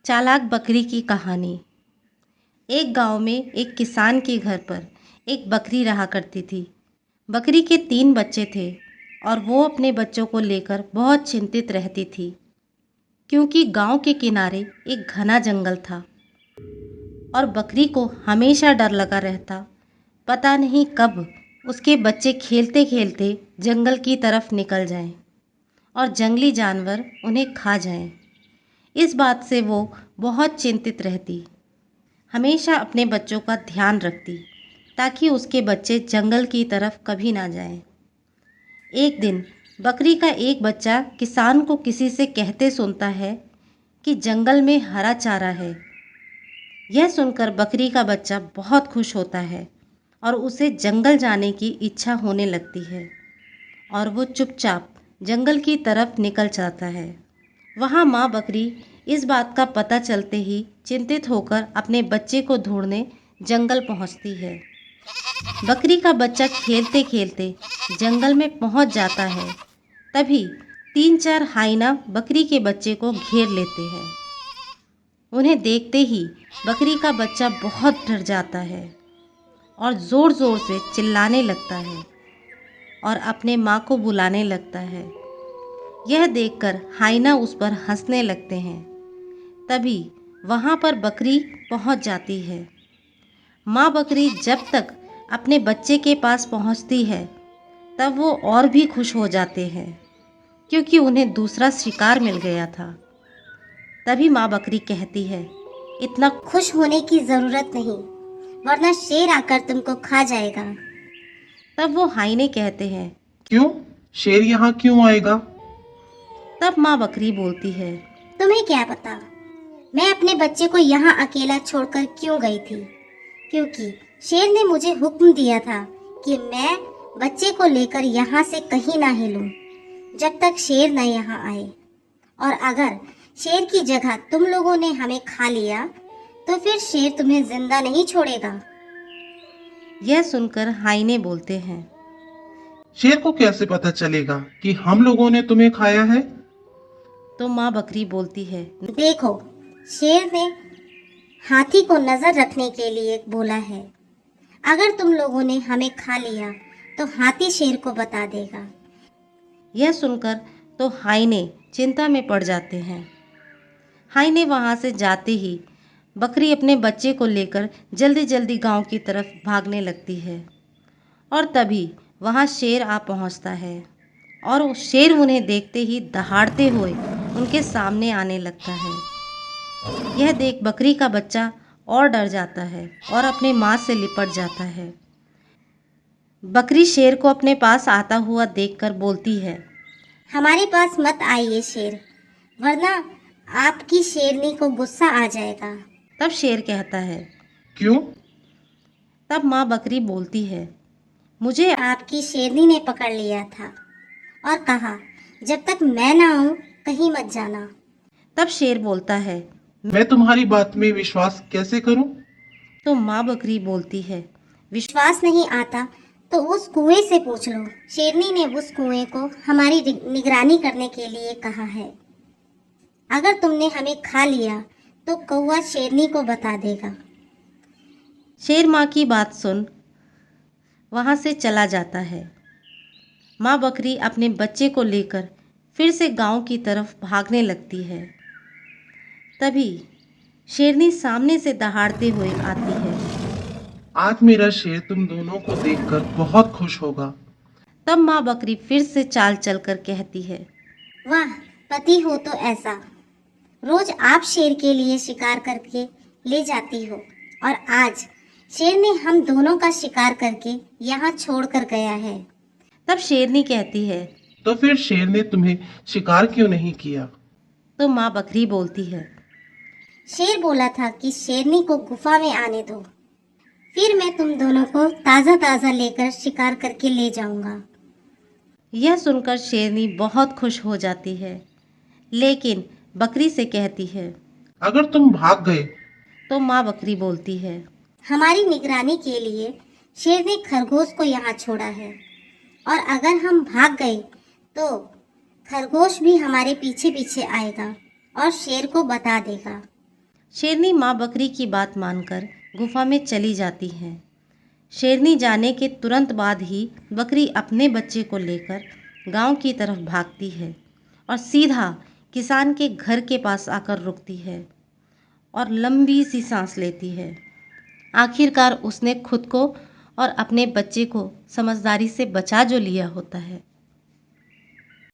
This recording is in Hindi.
चालाक बकरी की कहानी। एक गांव में एक किसान के घर पर एक बकरी रहा करती थी। बकरी के 3 बच्चे थे और वो अपने बच्चों को लेकर बहुत चिंतित रहती थी, क्योंकि गांव के किनारे एक घना जंगल था और बकरी को हमेशा डर लगा रहता। पता नहीं कब उसके बच्चे खेलते खेलते जंगल की तरफ निकल जाएं और जंगली जानवर उन्हें खा जाएं। इस बात से वो बहुत चिंतित रहती, हमेशा अपने बच्चों का ध्यान रखती ताकि उसके बच्चे जंगल की तरफ कभी ना जाएं। एक दिन बकरी का एक बच्चा किसान को किसी से कहते सुनता है कि जंगल में हरा चारा है। यह सुनकर बकरी का बच्चा बहुत खुश होता है और उसे जंगल जाने की इच्छा होने लगती है और वो चुपचाप जंगल की तरफ निकल जाता है। वहाँ माँ बकरी इस बात का पता चलते ही चिंतित होकर अपने बच्चे को ढूंढने जंगल पहुँचती है। बकरी का बच्चा खेलते खेलते जंगल में पहुँच जाता है। तभी 3-4 हाइना बकरी के बच्चे को घेर लेते हैं। उन्हें देखते ही बकरी का बच्चा बहुत डर जाता है और ज़ोर ज़ोर से चिल्लाने लगता है और अपने माँ को बुलाने लगता है। यह देखकर हाइना उस पर हंसने लगते हैं। तभी वहाँ पर बकरी पहुँच जाती है। माँ बकरी जब तक अपने बच्चे के पास पहुँचती है तब वो और भी खुश हो जाते हैं, क्योंकि उन्हें दूसरा शिकार मिल गया था। तभी माँ बकरी कहती है, इतना खुश होने की जरूरत नहीं, वरना शेर आकर तुमको खा जाएगा। तब वो हाइने कहते हैं, क्यों? शेर यहाँ क्यों आएगा? तब माँ बकरी बोलती है, तुम्हें क्या पता मैं अपने बच्चे को यहाँ अकेला छोड़कर क्यों गई थी? क्योंकि शेर ने मुझे हुक्म दिया था कि मैं बच्चे को लेकर यहाँ से कहीं ना हिलूं जब तक शेर न यहाँ आए। और अगर शेर की जगह तुम लोगों ने हमें खा लिया तो फिर शेर तुम्हें जिंदा नहीं छोड़ेगा। यह सुनकर हाइने बोलते हैं, शेर को कैसे पता चलेगा कि हम लोगों ने तुम्हें खाया है? तो माँ बकरी बोलती है, देखो, शेर ने हाथी को नजर रखने के लिए बोला है। अगर तुम लोगों ने हमें खा लिया तो हाथी शेर को बता देगा। यह सुनकर तो हाइने चिंता में पड़ जाते हैं। हाइने वहाँ से जाते ही बकरी अपने बच्चे को लेकर जल्दी जल्दी गांव की तरफ भागने लगती है और तभी वहाँ शेर आ पहुँचता है और वो शेर उन्हें देखते ही दहाड़ते हुए उनके सामने आने लगता है। यह देख बकरी का बच्चा और डर जाता है और अपने माँ से लिपट जाता है। बकरी शेर को अपने पास आता हुआ देखकर बोलती है, हमारे पास मत आइए शेर, वरना आपकी शेरनी को गुस्सा आ जाएगा। तब शेर कहता है, क्यों? तब माँ बकरी बोलती है, मुझे आपकी शेरनी ने पकड़ लिया था और कहा जब तक मैं ना आऊं कहीं मत जाना। तब शेर बोलता है, मैं तुम्हारी बात में विश्वास कैसे करूं? तो माँ बकरी बोलती है, विश्वास नहीं आता तो उस कुएं से पूछ लो। शेरनी ने उस कुएं को हमारी निगरानी करने के लिए कहा है। अगर तुमने हमें खा लिया तो कौवा शेरनी को बता देगा। शेर माँ की बात सुन वहाँ से चला जाता है। माँ बकरी अपने बच्चे को लेकर फिर से गांव की तरफ भागने लगती है। तभी शेरनी सामने से दहाड़ते हुए आती है। आज मेरा शेर तुम दोनों को देखकर बहुत खुश होगा। तब माँ बकरी फिर से चाल चलकर कहती है, वाह, पति हो तो ऐसा। रोज आप शेर के लिए शिकार करके ले जाती हो और आज शेर ने हम दोनों का शिकार करके यहाँ छोड़ कर गया है। तब शेरनी कहती है, तो फिर शेर ने तुम्हें शिकार क्यों नहीं किया? तो माँ बकरी बोलती है, शेर बोला था कि शेरनी को गुफा में आने दो, फिर मैं तुम दोनों को ताज़ा ताज़ा लेकर शिकार करके ले जाऊंगा। यह सुनकर शेरनी बहुत खुश हो जाती है, लेकिन बकरी से कहती है। अगर तुम भाग गए तो माँ बकरी बोलती है, हमारी निगरानी के लिए शेर ने खरगोश को यहाँ छोड़ा है और अगर हम भाग गए तो खरगोश भी हमारे पीछे पीछे आएगा और शेर को बता देगा। शेरनी माँ बकरी की बात मानकर गुफा में चली जाती है। शेरनी जाने के तुरंत बाद ही बकरी अपने बच्चे को लेकर गांव की तरफ भागती है और सीधा किसान के घर के पास आकर रुकती है और लंबी सी सांस लेती है। आखिरकार उसने खुद को और अपने बच्चे को समझदारी से बचा जो लिया होता है।